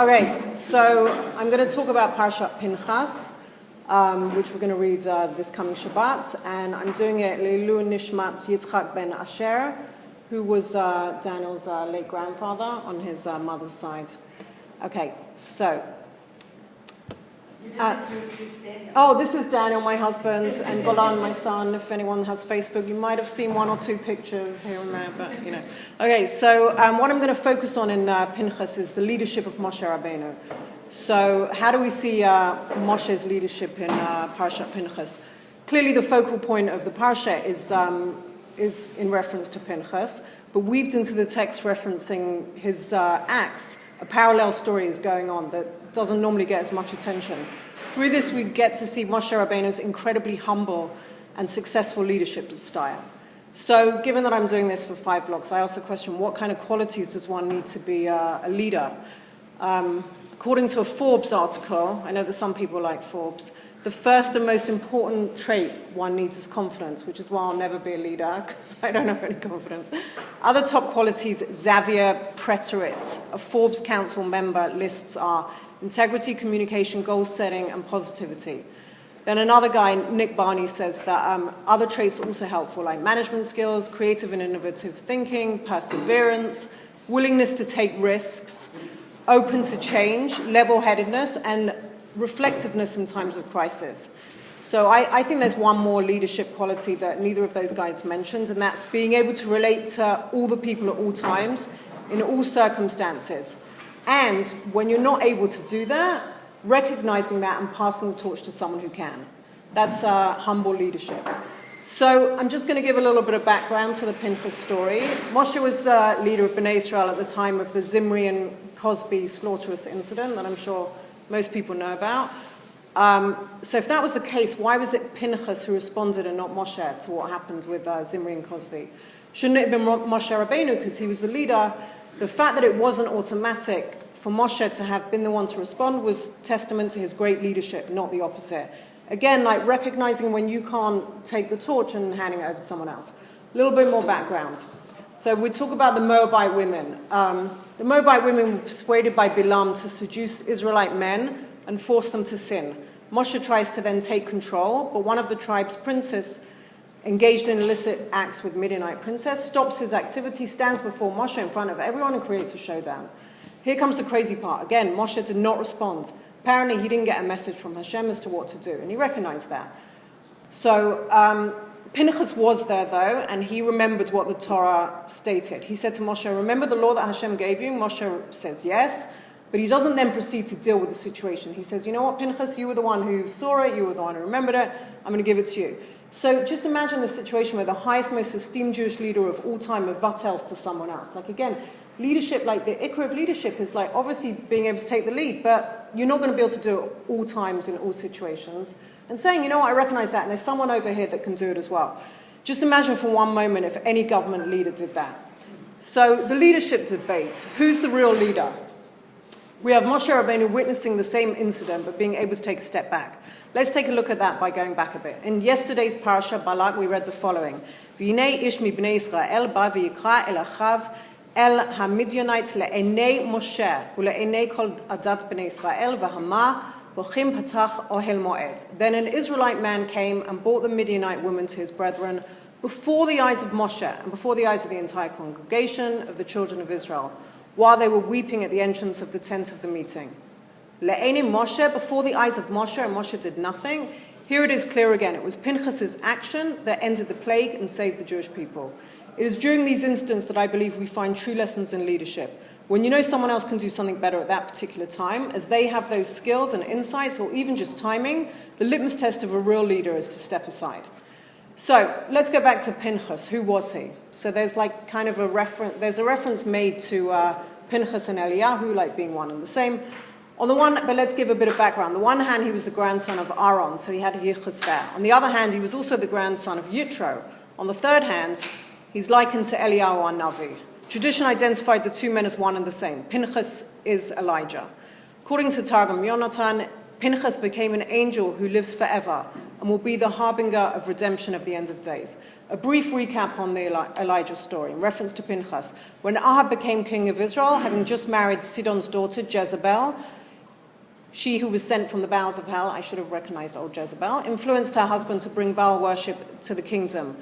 Okay, so I'm going to talk about Parshat Pinchas, which we're going to read this coming Shabbat, and I'm doing it Leilu Nishmat Yitzchak ben Asher, who was Daniel's late grandfather on his mother's side. Okay, so. This is Daniel, my husband, and Golan, my son. If anyone has Facebook, you might have seen one or two pictures here and there, but you know. Okay, so what I'm going to focus on in Pinchas is the leadership of Moshe Rabbeinu. So how do we see Moshe's leadership in Parshat Pinchas? Clearly, the focal point of the Parsha is in reference to Pinchas, but weaved into the text referencing his acts, a parallel story is going on that doesn't normally get as much attention. Through this, we get to see Moshe Rabbeinu's incredibly humble and successful leadership style. So, given that I'm doing this for 5 blocks, I ask the question, what kind of qualities does one need to be a leader? According to a Forbes article, I know that some people like Forbes, the first and most important trait one needs is confidence, which is why I'll never be a leader, because I don't have any confidence. Other top qualities, Xavier Preterit, a Forbes Council member, lists are integrity, communication, goal setting, and positivity. Then another guy, Nick Barney, says that other traits are also helpful, like management skills, creative and innovative thinking, perseverance, willingness to take risks, open to change, level-headedness, and reflectiveness in times of crisis. So I think there's one more leadership quality that neither of those guys mentioned, and that's being able to relate to all the people at all times, in all circumstances. And when you're not able to do that, recognizing that and passing the torch to someone who can. That's humble leadership. So I'm just going to give a little bit of background to the Pinchas story. Moshe was the leader of Bnei Israel at the time of the Zimri and Cosby slaughterous incident that I'm sure most people know about. So if that was the case, why was it Pinchas who responded and not Moshe to what happened with Zimri and Cosby? Shouldn't it have been Moshe Rabbeinu because he was the leader? The fact that it wasn't automatic for Moshe to have been the one to respond was testament to his great leadership, not the opposite. Again, like recognizing when you can't take the torch and handing it over to someone else. A little bit more background. So we talk about the Moabite women. The Moabite women were persuaded by Bilam to seduce Israelite men and force them to sin. Moshe tries to then take control, but one of the tribe's princes, engaged in illicit acts with Midianite princess, stops his activity, stands before Moshe in front of everyone and creates a showdown. Here comes the crazy part. Again, Moshe did not respond. Apparently, he didn't get a message from Hashem as to what to do, and he recognized that. So Pinchas was there, though, and he remembered what the Torah stated. He said to Moshe, remember the law that Hashem gave you? Moshe says yes, but he doesn't then proceed to deal with the situation. He says, you know what, Pinchas, you were the one who saw it, you were the one who remembered it, I'm going to give it to you. So just imagine the situation where the highest, most esteemed Jewish leader of all time mevatels to someone else. Like again, leadership, like the ikra of leadership is like obviously being able to take the lead, but you're not going to be able to do it all times in all situations. And saying, you know what, I recognize that, and there's someone over here that can do it as well. Just imagine for one moment if any government leader did that. So the leadership debate, who's the real leader? We have Moshe Rabbeinu witnessing the same incident, but being able to take a step back. Let's take a look at that by going back a bit. In yesterday's parasha, Balak, we read the following. V'hinei ish mibnei Yisrael ba v'yikra el achav el ha-Midianite le'enei Moshe u'le'enei kol adat bnei Yisrael v'hama bochim patach ohel moed. Then an Israelite man came and brought the Midianite woman to his brethren before the eyes of Moshe and before the eyes of the entire congregation of the children of Israel, while they were weeping at the entrance of the tent of the meeting. Le'enei Moshe, before the eyes of Moshe, and Moshe did nothing. Here it is clear again. It was Pinchas' action that ended the plague and saved the Jewish people. It is during these incidents that I believe we find true lessons in leadership. When you know someone else can do something better at that particular time, as they have those skills and insights, or even just timing, the litmus test of a real leader is to step aside. So let's go back to Pinchas. Who was he? So there's like kind of a reference. There's a reference made to Pinchas and Eliyahu, like being one and the same. On the one, but let's give a bit of background. On the one hand, he was the grandson of Aaron, so he had a yichus there. On the other hand, he was also the grandson of Yitro. On the third hand, he's likened to Eliyahu Navi. Tradition identified the two men as one and the same. Pinchas is Elijah. According to Targum Yonatan, Pinchas became an angel who lives forever, and will be the harbinger of redemption of the end of days. A brief recap on the Elijah story in reference to Pinchas. When Ahab became king of Israel, having just married Sidon's daughter Jezebel, she who was sent from the bowels of hell, I should have recognized old Jezebel, influenced her husband to bring Baal worship to the kingdom,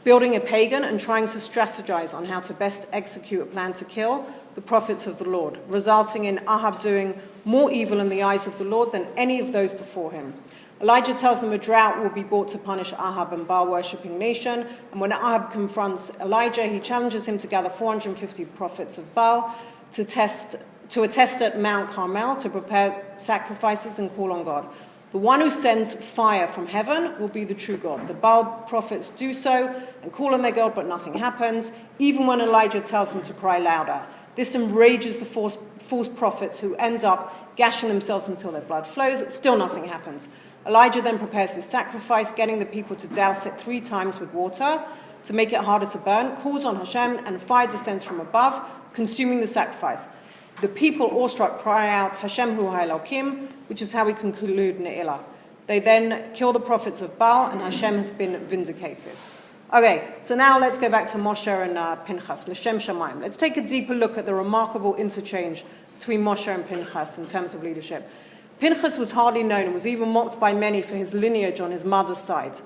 building a pagan and trying to strategize on how to best execute a plan to kill the prophets of the Lord, resulting in Ahab doing more evil in the eyes of the Lord than any of those before him. Elijah tells them a drought will be brought to punish Ahab and Baal-worshipping nation, and when Ahab confronts Elijah, he challenges him to gather 450 prophets of Baal to attest at Mount Carmel to prepare sacrifices and call on God. The one who sends fire from heaven will be the true God. The Baal prophets do so and call on their God, but nothing happens, even when Elijah tells them to cry louder. This enrages the false prophets, who end up gashing themselves until their blood flows. Still nothing happens. Elijah then prepares his sacrifice, getting the people to douse it 3 times with water to make it harder to burn, calls on Hashem, and fire descends from above, consuming the sacrifice. The people, awestruck, cry out, Hashem hu ha'elokim, which is how we conclude Ne'ilah. They then kill the prophets of Baal, and Hashem has been vindicated. Okay, so now let's go back to Moshe and Pinchas, L'Shem Shamayim. Let's take a deeper look at the remarkable interchange between Moshe and Pinchas in terms of leadership. Pinchas was hardly known and was even mocked by many for his lineage on his mother's side,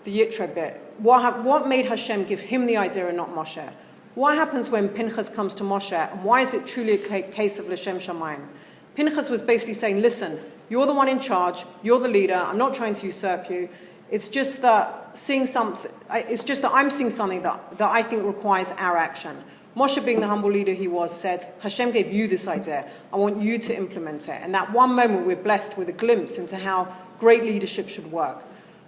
the Yitro bit. What made Hashem give him the idea and not Moshe? What happens when Pinchas comes to Moshe, and why is it truly a case of L'Shem Shamayim? Pinchas was basically saying, listen, you're the one in charge, you're the leader, I'm not trying to usurp you. It's just that I'm seeing something that I think requires our action. Moshe, being the humble leader he was, said, Hashem gave you this idea. I want you to implement it. And that one moment we're blessed with a glimpse into how great leadership should work.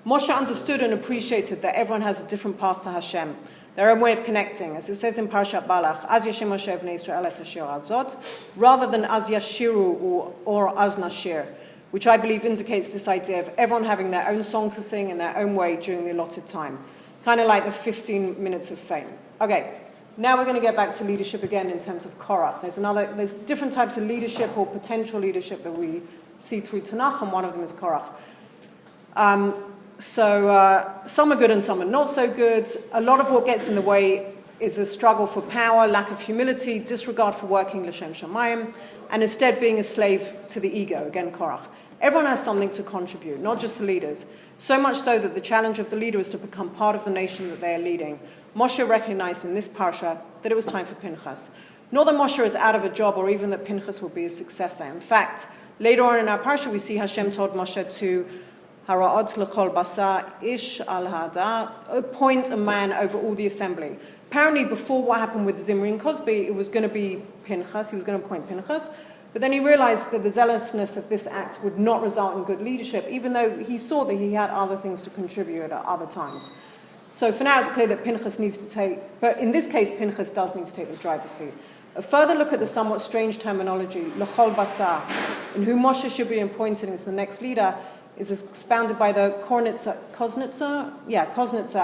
Moshe understood and appreciated that everyone has a different path to Hashem, their own way of connecting. As it says in Parashat Balach, Az Yashem Moshe Bnei Yisrael et Hashir Azot, rather than Az Yashiru or Az Nashir, which I believe indicates this idea of everyone having their own song to sing in their own way during the allotted time. Kind of like the 15 minutes of fame. Okay, now we're going to get back to leadership again in terms of Korach. There's different types of leadership or potential leadership that we see through Tanakh, and one of them is Korach. So some are good and some are not so good. A lot of what gets in the way is a struggle for power, lack of humility, disregard for working L'Shem Shamayim, and instead being a slave to the ego, again Korach. Everyone has something to contribute, not just the leaders. So much so that the challenge of the leader is to become part of the nation that they are leading. Moshe recognized in this parsha that it was time for Pinchas. Not that Moshe is out of a job or even that Pinchas will be his successor. In fact, later on in our parsha we see Hashem told Moshe to Hara'ot l'chol basar ish al hada, appoint a man over all the assembly. Apparently before what happened with Zimri and Cosby, it was going to be Pinchas, he was going to appoint Pinchas. But then he realized that the zealousness of this act would not result in good leadership, even though he saw that he had other things to contribute at other times. So for now it's clear that Pinchas needs to take, but in this case Pinchas does need to take the driver's seat. A further look at the somewhat strange terminology, l'chol basar, and who Moshe should be appointing as the next leader, is expounded by the Koznitzer,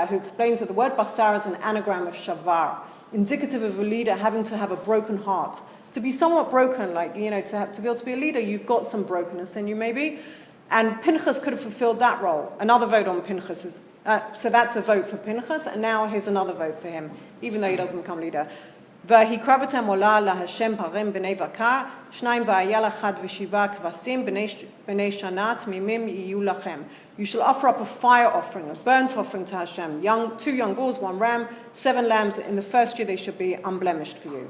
who explains that the word basar is an anagram of shavar, indicative of a leader having to have a broken heart. To be somewhat broken, like, to be able to be a leader, you've got some brokenness in you maybe. And Pinchas could have fulfilled that role. Another vote on Pinchas is, so that's a vote for Pinchas, and now here's another vote for him, even though he doesn't become leader. והקרבתם עולה להשם פרים בני בקר, שניים והיה אחד ושבעה כבשים בני שנה תמימים יהיו לכם. You shall offer up a fire offering, a burnt offering to Hashem. 2 young bulls, 1 ram, 7 lambs. In the first year they should be unblemished for you.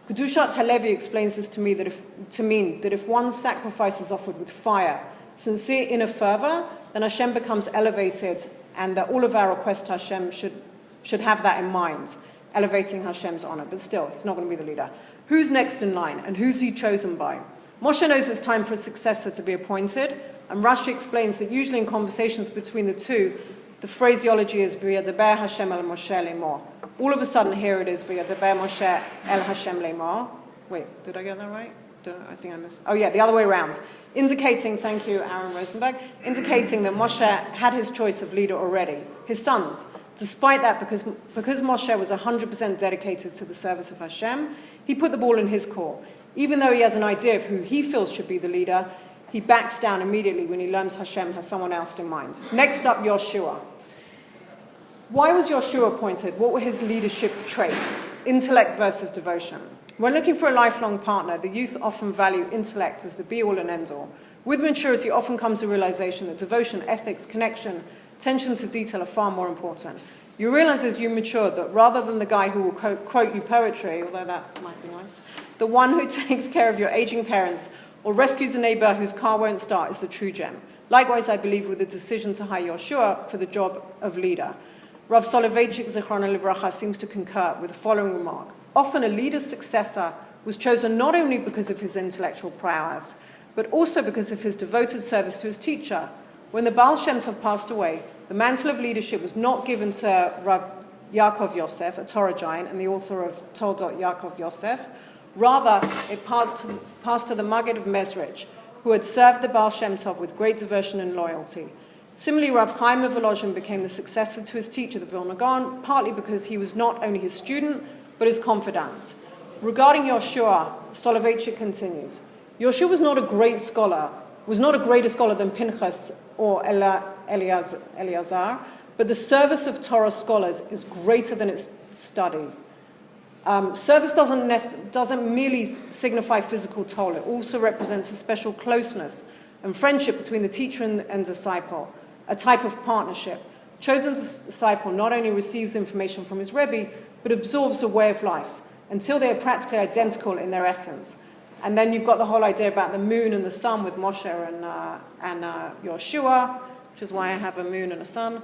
Kedushat Halevi explains this to mean that if one sacrifice is offered with fire, sincere inner fervor, then Hashem becomes elevated, and that all of our requests to Hashem should have that in mind, elevating Hashem's honor. But still, he's not going to be the leader. Who's next in line, and who's he chosen by? Moshe knows it's time for a successor to be appointed, and Rashi explains that usually in conversations between the two, the phraseology is V'yadeber Hashem el Moshe lemor. All of a sudden here it is V'yadeber Moshe el Hashem lemor. Wait, did I get that right? I think I missed. Oh yeah, the other way around. Indicating, thank you Aaron Rosenberg, indicating that Moshe had his choice of leader already, his sons. Despite that, because Moshe was 100% dedicated to the service of Hashem, he put the ball in his court. Even though he has an idea of who he feels should be the leader, He backs down immediately when he learns Hashem has someone else in mind. Next up, Yoshua. Why was Yoshua appointed? What were his leadership traits? Intellect versus devotion. When looking for a lifelong partner, the youth often value intellect as the be-all and end-all. With maturity often comes the realization that devotion, ethics, connection, attention to detail are far more important. You realize as you mature that rather than the guy who will quote you poetry, although that might be nice, the one who takes care of your aging parents or rescues a neighbor whose car won't start is the true gem. Likewise, I believe with the decision to hire Yoshua for the job of leader. Rav Soloveitchik Zichrono Livracha seems to concur with the following remark. Often a leader's successor was chosen not only because of his intellectual prowess, but also because of his devoted service to his teacher. When the Baal Shem Tov passed away, the mantle of leadership was not given to Rav Yaakov Yosef, a Torah giant and the author of Toldot Yaakov Yosef. Rather, it passed to the Maggid of Mezrich, who had served the Baal Shem Tov with great devotion and loyalty. Similarly, Rav Chaim of Volozhin became the successor to his teacher, the Vilna Gaon, partly because he was not only his student, but his confidant. Regarding Yoshua, Soloveitchik continues, Yoshua was not a great scholar, was not a greater scholar than Pinchas or Eleazar, but the service of Torah scholars is greater than its study. Service doesn't merely signify physical toll, it also represents a special closeness and friendship between the teacher and disciple, a type of partnership. Chosen disciple not only receives information from his Rebbe, but absorbs a way of life until they are practically identical in their essence. And then you've got the whole idea about the moon and the sun with Moshe and Yoshua, which is why I have a moon and a sun.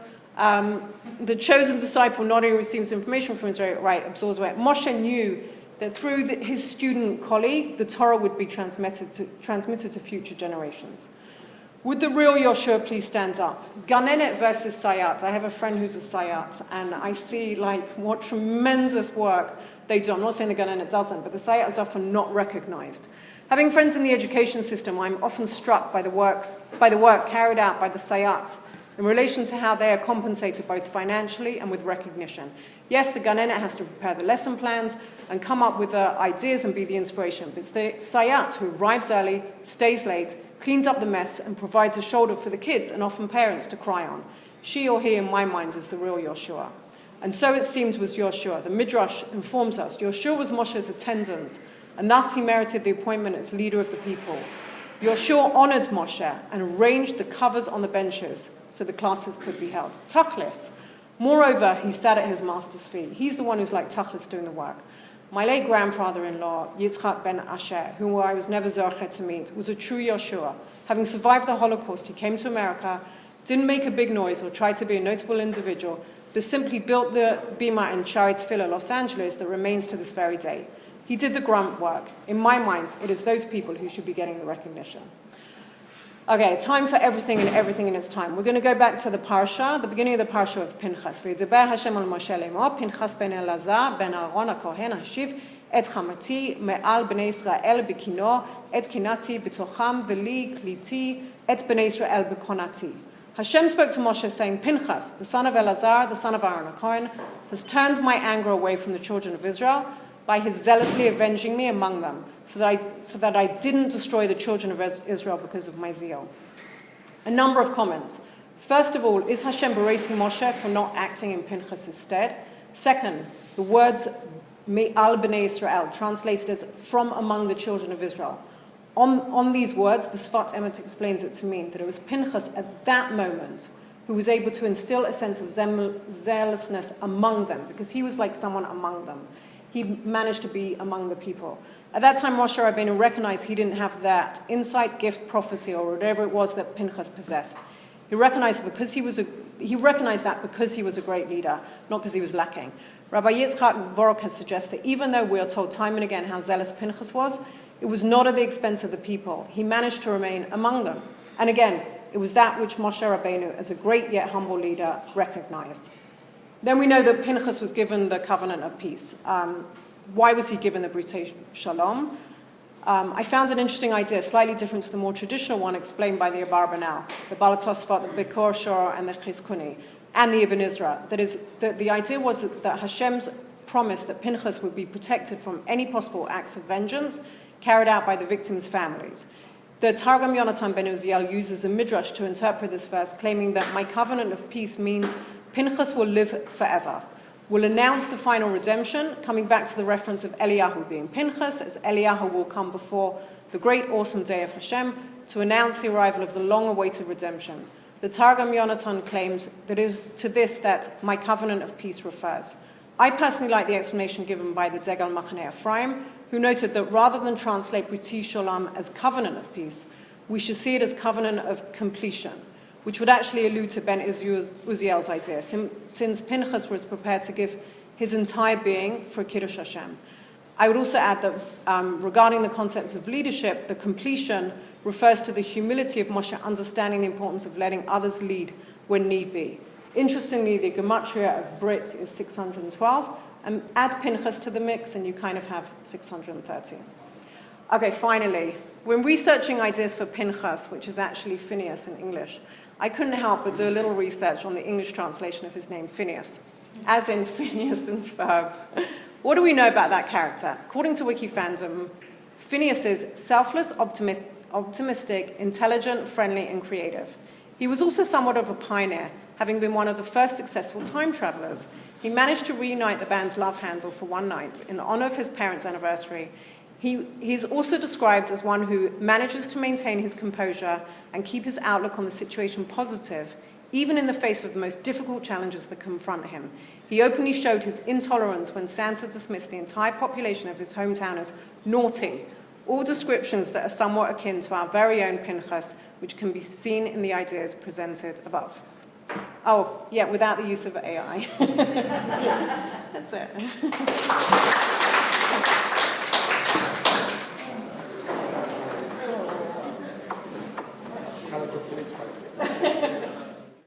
The chosen disciple not only receives information from his Rebbe, right, absorbs away. Moshe knew that through his student colleague, the Torah would be transmitted to future generations. Would the real Yoshua please stand up? Ganenet versus Sayat. I have a friend who's a Sayat, and I see what tremendous work they do. I'm not saying the Ganenet doesn't, but the Sayat is often not recognized. Having friends in the education system, I'm often struck by the work carried out by the Sayat in relation to how they are compensated both financially and with recognition. Yes, the Ganenet has to prepare the lesson plans and come up with the ideas and be the inspiration, but it's the Sayat who arrives early, stays late, cleans up the mess, and provides a shoulder for the kids and often parents to cry on. She or he, in my mind, is the real Yoshua. And so it seems was Yoshua. The Midrash informs us Yoshua was Moshe's attendant, and thus he merited the appointment as leader of the people. Yoshua honored Moshe and arranged the covers on the benches so the classes could be held. Tachlis. Moreover, he sat at his master's feet. He's the one who's like Tachlis doing the work. My late grandfather-in-law, Yitzchak ben Asher, whom I was never zorchet to meet, was a true Yoshua. Having survived the Holocaust, he came to America, didn't make a big noise or try to be a notable individual, but simply built the Bima in Charitz Los Angeles that remains to this very day. He did the grunt work. In my mind, it is those people who should be getting the recognition. Okay, time for everything and everything in its time. We're going to go back to the parsha, the beginning of the parsha of Pinchas. V'yidaber Hashem al Moshe lemor, Pinchas ben Elazar ben Aaron HaKohen hashiv et chamati me'al bnei Yisrael b'kino et kinati b'tocham v'li kliti et bnei Yisrael b'konati. Hashem spoke to Moshe saying, Pinchas, the son of Elazar, the son of Aaron HaKohen, has turned my anger away from the children of Israel by his zealously avenging me among them, so that I didn't destroy the children of Israel because of my zeal. A number of comments. First of all, is Hashem berating Moshe for not acting in Pinchas' stead? Second, the words Me'al b'nei Israel, translated as from among the children of Israel. On these words, the Sfat Emet explains it to mean that it was Pinchas at that moment who was able to instill a sense of zealousness among them, because he was like someone among them. He managed to be among the people. At that time, Moshe Rabbeinu recognized he didn't have that insight, gift, prophecy, or whatever it was that Pinchas possessed. He recognized that because he was a great leader, not because he was lacking. Rabbi Yitzchak Vorok suggests that even though we are told time and again how zealous Pinchas was, it was not at the expense of the people. He managed to remain among them. And again, it was that which Moshe Rabbeinu, as a great yet humble leader, recognized. Then we know that Pinchas was given the covenant of peace. Why was he given the Brit Shalom? I found an interesting idea, slightly different to the more traditional one explained by the Abarbanel, the Baal HaTosfot, the Bikor Shor, and the Chizkuni, and the Ibn Ezra. That is, the idea was that Hashem's promise that Pinchas would be protected from any possible acts of vengeance carried out by the victims' families. The Targum Yonatan ben Uziel uses a midrash to interpret this verse, claiming that my covenant of peace means Pinchas will live forever, will announce the final redemption, coming back to the reference of Eliyahu being Pinchas, as Eliyahu will come before the great awesome day of Hashem to announce the arrival of the long-awaited redemption. The Targum Yonatan claims that it is to this that my covenant of peace refers. I personally like the explanation given by the Degal Machaneh Ephraim, who noted that rather than translate Briti Shalom as covenant of peace, we should see it as covenant of completion, which would actually allude to Ben Uziel's idea, since Pinchas was prepared to give his entire being for Kiddush Hashem. I would also add that regarding the concept of leadership, the completion refers to the humility of Moshe understanding the importance of letting others lead when need be. Interestingly, the gematria of Brit is 612, and add Pinchas to the mix and you kind of have 613. Okay, finally, when researching ideas for Pinchas, which is actually Phineas in English, I couldn't help but do a little research on the English translation of his name, Phineas, as in Phineas and Ferb. What do we know about that character? According to WikiFandom, Phineas is selfless, optimistic, intelligent, friendly, and creative. He was also somewhat of a pioneer, having been one of the first successful time travelers. He managed to reunite the band's love handle for one night in honor of his parents' anniversary. He's also described as one who manages to maintain his composure and keep his outlook on the situation positive, even in the face of the most difficult challenges that confront him. He openly showed his intolerance when Santa dismissed the entire population of his hometown as naughty, all descriptions that are somewhat akin to our very own Pinchas, which can be seen in the ideas presented above. Oh, yeah, without the use of AI. That's it.